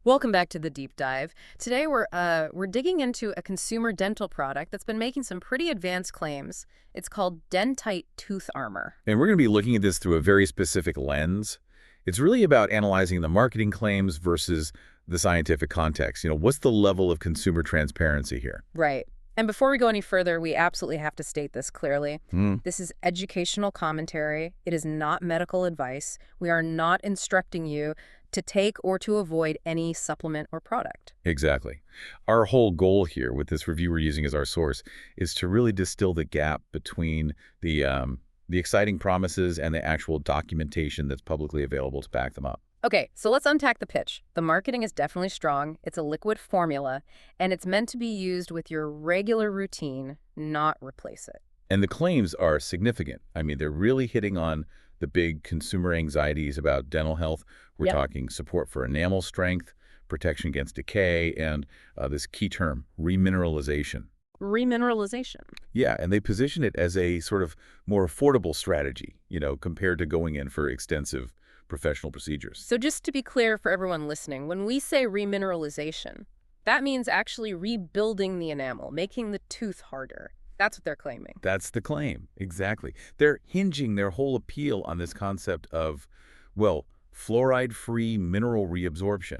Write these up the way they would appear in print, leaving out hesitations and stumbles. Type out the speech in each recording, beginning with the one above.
Welcome back to the deep dive. Today we're digging into a consumer dental product that's been making some pretty advanced claims. It's called Dentite Tooth Armor. And we're going to be looking at this through a very specific lens. It's really about analyzing the marketing claims versus the scientific context. What's the level of consumer transparency here? Right. And before we go any further, we absolutely have to state this clearly. Hmm. This is educational commentary. It is not medical advice. We are not instructing you to take or to avoid any supplement or product. Exactly. Our whole goal here with this review we're using as our source is to really distill the gap between the exciting promises and the actual documentation that's publicly available to back them up. Okay, so let's unpack the pitch. The marketing is definitely strong. It's a liquid formula, and it's meant to be used with your regular routine, not replace it. And the claims are significant. I mean, they're really hitting on the big consumer anxieties about dental health. We're Yep. talking support for enamel strength, protection against decay, and this key term, remineralization. Remineralization. Yeah, and they position it as a sort of more affordable strategy, compared to going in for extensive professional procedures. So just to be clear for everyone listening, when we say remineralization, that means actually rebuilding the enamel, making the tooth harder. That's what they're claiming. That's the claim, exactly. They're hinging their whole appeal on this concept of, well, fluoride-free mineral reabsorption,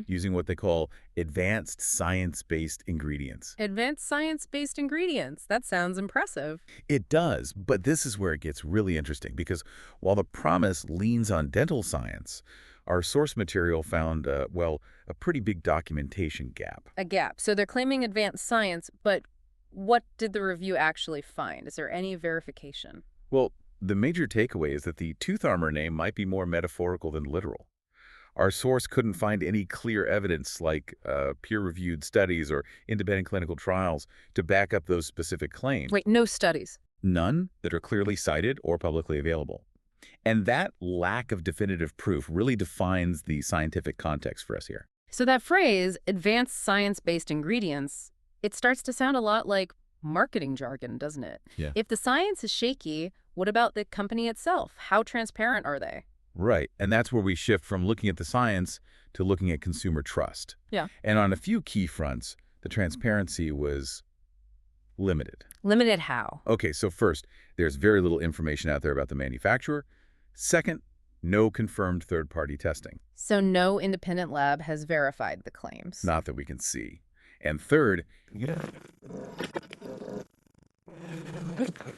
using what they call advanced science-based ingredients. Advanced science-based ingredients. That sounds impressive. It does, but this is where it gets really interesting, because while the promise leans on dental science, our source material found, well, a pretty big documentation gap. A gap. So they're claiming advanced science, but what did the review actually find? Is there any verification? Well, the major takeaway is that the tooth armor name might be more metaphorical than literal. Our source couldn't find any clear evidence like peer-reviewed studies or independent clinical trials to back up those specific claims. Wait, no studies. None that are clearly cited or publicly available. And that lack of definitive proof really defines the scientific context for us here. So that phrase, advanced science-based ingredients, it starts to sound a lot like marketing jargon, doesn't it? Yeah. If the science is shaky, what about the company itself? How transparent are they? Right, and that's where we shift from looking at the science to looking at consumer trust. Yeah. And on a few key fronts, the transparency was limited. Limited how? Okay, so first, there's very little information out there about the manufacturer. Second, no confirmed third-party testing. So no independent lab has verified the claims. Not that we can see. And third,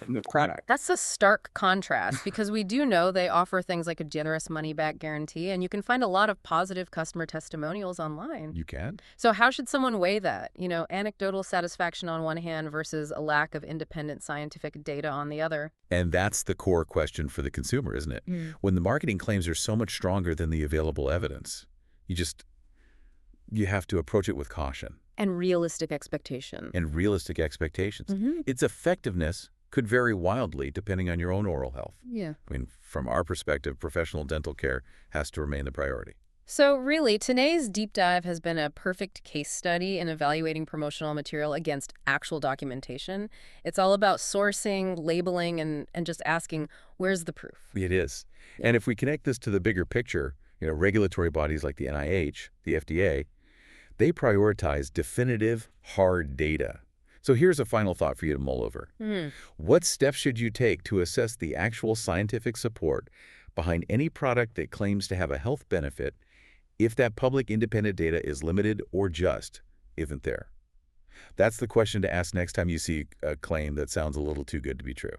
the product. That's a stark contrast because we do know they offer things like a generous money-back guarantee, and you can find a lot of positive customer testimonials online. You can? So how should someone weigh that? Anecdotal satisfaction on one hand versus a lack of independent scientific data on the other. And that's the core question for the consumer, isn't it? When the marketing claims are so much stronger than the available evidence, you have to approach it with caution. And realistic expectation. And realistic expectations. Its effectiveness could vary wildly depending on your own oral health. Yeah. I mean, from our perspective, professional dental care has to remain the priority. So really, today's deep dive has been a perfect case study in evaluating promotional material against actual documentation. It's all about sourcing, labeling, and just asking, where's the proof? It is. And if we connect this to the bigger picture, regulatory bodies like the NIH, the FDA, they prioritize definitive, hard data. So here's a final thought for you to mull over. What steps should you take to assess the actual scientific support behind any product that claims to have a health benefit if that public independent data is limited or just isn't there? That's the question to ask next time you see a claim that sounds a little too good to be true.